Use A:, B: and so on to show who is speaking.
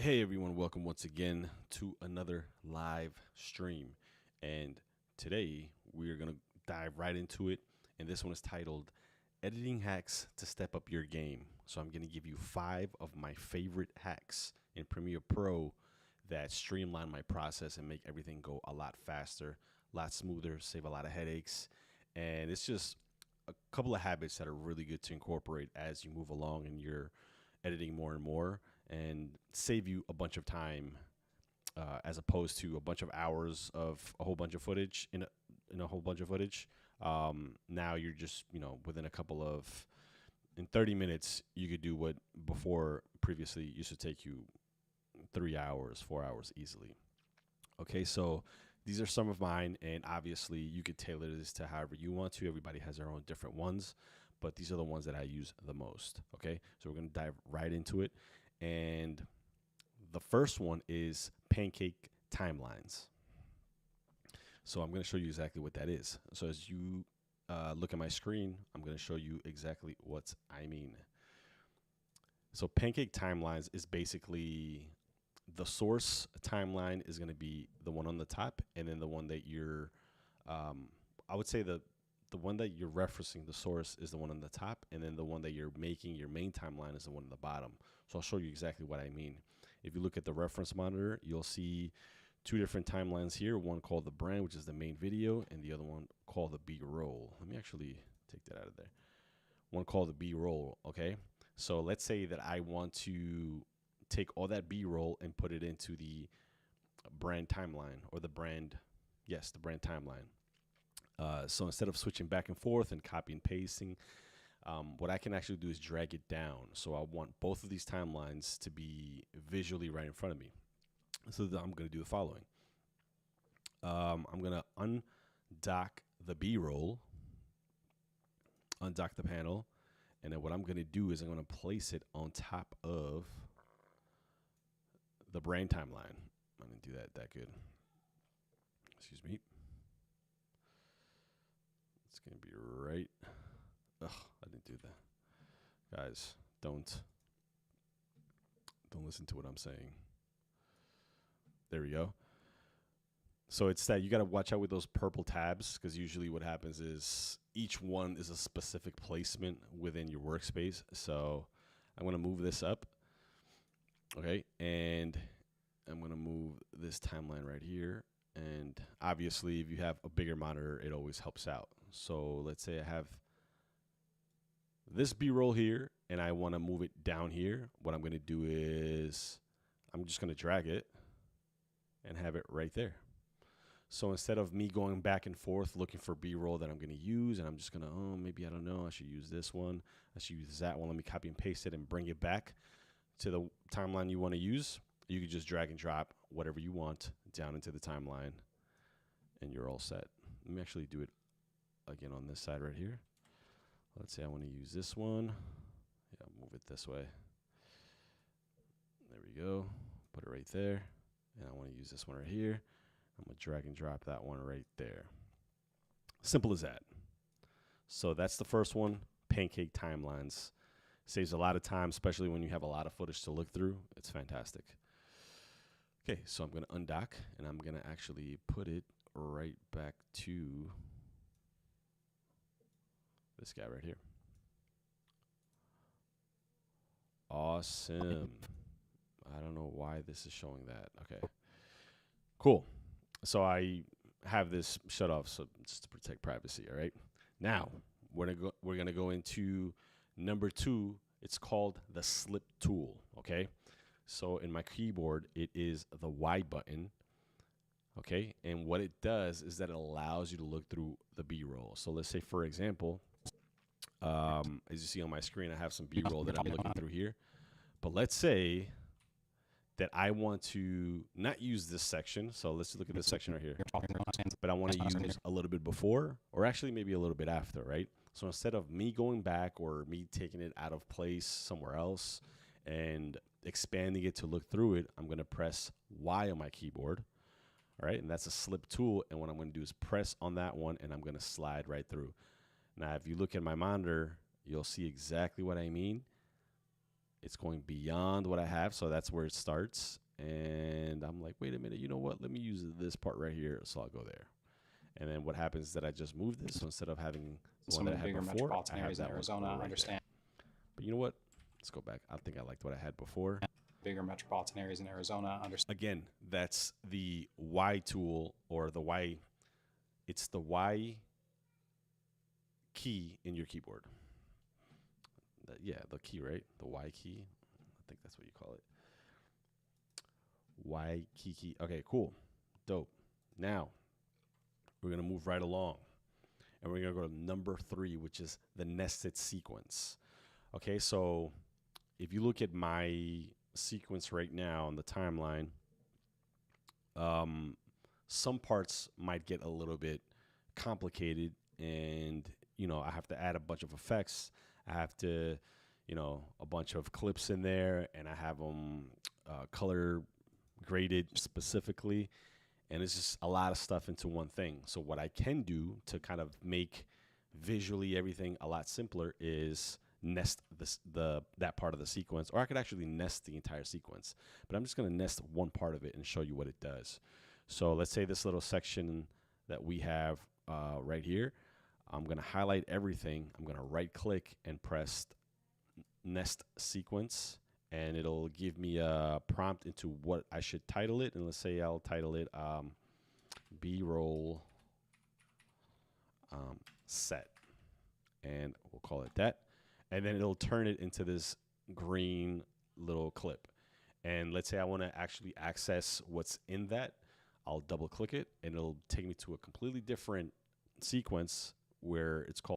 A: Hey everyone, welcome once again to another live stream. And today we're going to dive right into it. And this one is titled Editing Hacks to Step Up Your Game. So I'm going to give you 5 of my favorite hacks in Premiere Pro that streamline my process and make everything go a lot faster, a lot smoother, save a lot of headaches. And it's just a couple of habits that are really good to incorporate as you move along and you're editing more and more, and save you a bunch of time as opposed to a bunch of hours of a whole bunch of footage in a whole bunch of footage. Now you're just, within a couple of, in 30 minutes, you could do what before previously used to take you 3 hours, 4 hours easily. Okay, so these are some of mine, and obviously you could tailor this to however you want to. Everybody has their own different ones, but these are the ones that I use the most. Okay, so we're going to dive right into it. And the first one is Pancake Timelines. So I'm going to show you exactly what that is. So as you look at my screen, I'm going to show you exactly what I mean. So Pancake Timelines is basically the source timeline is going to be the one on the top, and then the one that you're, I would say the one that you're referencing, the source, is the one on the top, and then the one that you're making your main timeline is the one on the bottom. So I'll show you exactly what I mean. If you look at the reference monitor, you'll see 2 different timelines here, one called the brand, which is the main video, and the other one called the B-roll. Let me actually take that out of there. One called the B-roll, okay? So let's say that I want to take all that B-roll and put it into the brand timeline, or the brand timeline. So instead of switching back and forth and copy and pasting, what I can actually do is drag it down. So I want both of these timelines to be visually right in front of me. So I'm going to do the following. I'm going to undock the B-roll, undock the panel, and then what I'm going to do is I'm going to place it on top of the brand timeline. I didn't do that good. Excuse me. It's going to be right. Ugh, I didn't do that. Guys, don't listen to what I'm saying. There we go. So it's that you got to watch out with those purple tabs, because usually what happens is each one is a specific placement within your workspace. So I'm going to move this up. Okay, and I'm going to move this timeline right here. And obviously, if you have a bigger monitor, it always helps out. So let's say I have this B-roll here, and I want to move it down here. What I'm going to do is I'm just going to drag it and have it right there. So instead of me going back and forth looking for B-roll that I'm going to use, and I'm just going to, maybe I don't know, I should use this one, I should use that one, let me copy and paste it and bring it back to the timeline you want to use. You can just drag and drop whatever you want down into the timeline, and you're all set. Let me actually do it again on this side right here. Let's say I want to use this one. Yeah, move it this way. There we go. Put it right there. And I want to use this one right here. I'm going to drag and drop that one right there. Simple as that. So that's the first one, Pancake Timelines. Saves a lot of time, especially when you have a lot of footage to look through. It's fantastic. Okay, so I'm going to undock, and I'm going to actually put it right back to this guy right here. Awesome. I don't know why this is showing that. Okay, cool. So I have this shut off, so just to protect privacy. All right. Now we're gonna go into number 2. It's called the slip tool. Okay. So in my keyboard, it is the Y button. Okay, and what it does is that it allows you to look through the B-roll. So let's say, for example, as you see on my screen, I have some B-roll that I'm looking through here. But let's say that I want to not use this section. So let's look at this section right here. But I want to use a little bit before, or actually maybe a little bit after, right? So instead of me going back or me taking it out of place somewhere else and expanding it to look through it, I'm going to press Y on my keyboard. All right, and that's a slip tool. And what I'm going to do is press on that one, and I'm going to slide right through. Now, if you look at my monitor, you'll see exactly what I mean. it's going beyond what I have. So that's where it starts. And I'm like, wait a minute, you know what? Let me use this part right here. So I'll go there. And then what happens is that I just move this. So instead of having the one that I had before,
B: metropolitan
A: I have
B: areas in
A: that
B: Arizona
A: one right
B: understand.
A: there. But you know what? Let's go back. I think I liked what I had before.
B: Bigger metropolitan areas in Arizona understand.
A: Again, that's the Y tool, or the Y. It's the Y key in your keyboard. Yeah, the key, right? The Y key. I think that's what you call it. Y key. Okay, cool. Dope. Now, we're going to move right along. And we're going to go to number 3, which is the nested sequence. Okay, so if you look at my sequence right now on the timeline, some parts might get a little bit complicated, and I have to add a bunch of effects. I have to, a bunch of clips in there, and I have them color graded specifically, and it's just a lot of stuff into one thing. So what I can do to kind of make visually everything a lot simpler is nest that part of the sequence, or I could actually nest the entire sequence, but I'm just going to nest one part of it and show you what it does. So let's say this little section that we have right here, I'm going to highlight everything. I'm going to right click and press nest sequence, and it'll give me a prompt into what I should title it. And let's say I'll title it B-roll set, and we'll call it that. And then it'll turn it into this green little clip. And let's say I want to actually access what's in that. I'll double click it, and it'll take me to a completely different sequence where it's called